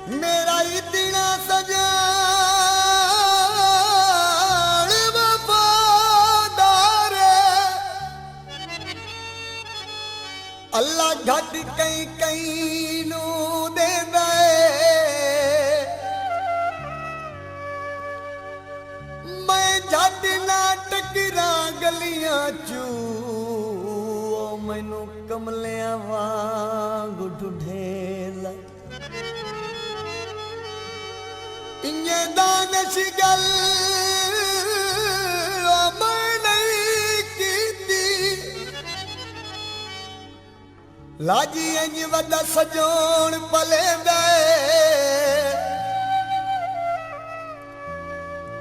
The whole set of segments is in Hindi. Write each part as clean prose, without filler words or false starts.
मेरा इतना सजान वफादार अल्लाह घट कई कई नू दे दे मैं झट ना टकरा गलियां चू मैनू कमलिया वांग ढूंढेला इन्ने दानिश गल मैं नहीं कीती लाजी इंज वदा सजोण पले दे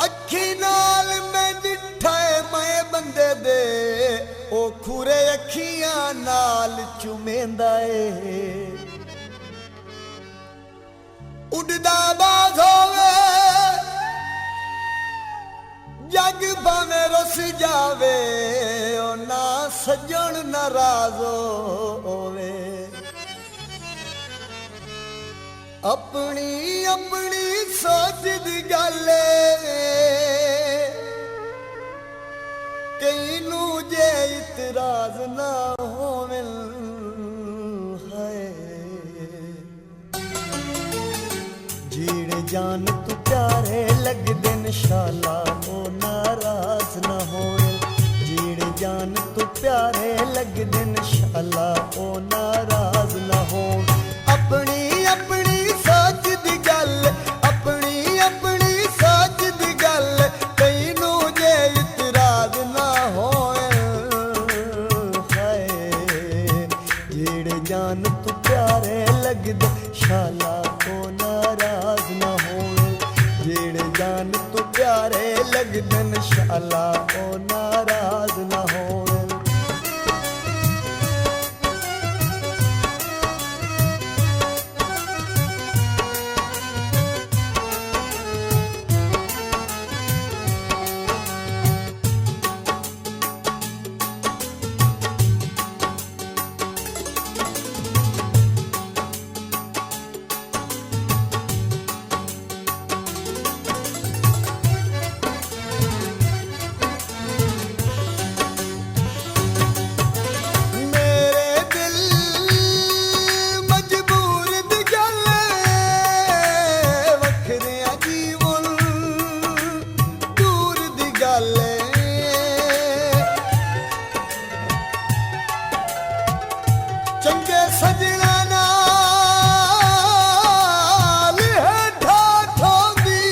अखी नाल मैं डिठा मैं बंदे दे ओ खुरे अखियां नाल चुमेंदा ए उड़दा बाज होवे जग भावे रुस जावे ओ ना सजन नाराज होवे अपनी अपनी सोच दी गल कई नू जे इतराज ना होवे जान तू प्यारे लग दिन शाला ओ नाराज ना होए जीड़ जान तू प्यारे लग दिन शाला ओ नाराज ना हो अपनी अपनी सोच दी गल अपनी अपनी सोच दी गल कई नू जे इतराज ना होए हाय जीड़ जान तू प्यारे लग दिन शाला ओ नाराज ना जेड़े जान तू प्यारे लगदन शाला ओ नाराज ना होवे चंगे सजना नाल है ठाठोंदी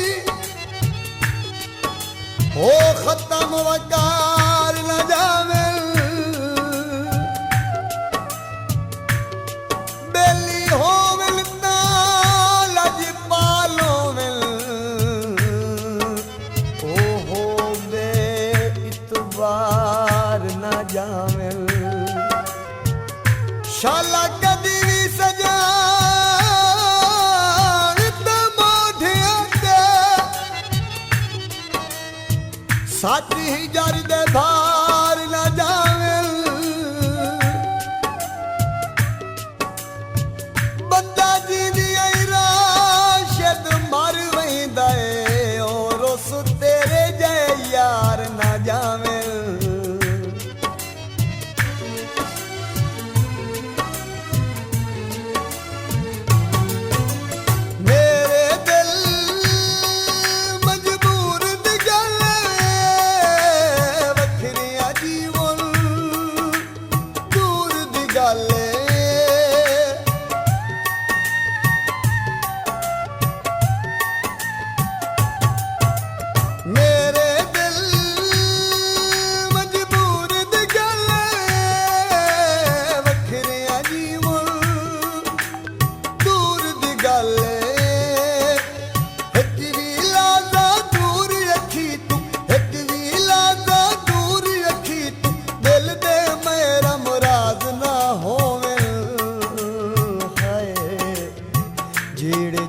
ओ खत्म वकार न जावे बेली होवे ना लज पालो ओ हो बे इतबार न जावे शाला कदी भी सजान ते मोढियां ते सच ही जर दे भार न जावे बंदा जी दी राशद मर वहिंदा ए और उस तेरे जय यार न जावे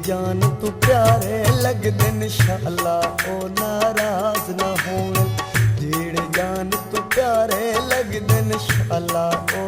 जान तू प्यारे लग दिन शाला ओ नाराज ना होवे जेड़े जान तू प्यारे लग दिन शाला ओ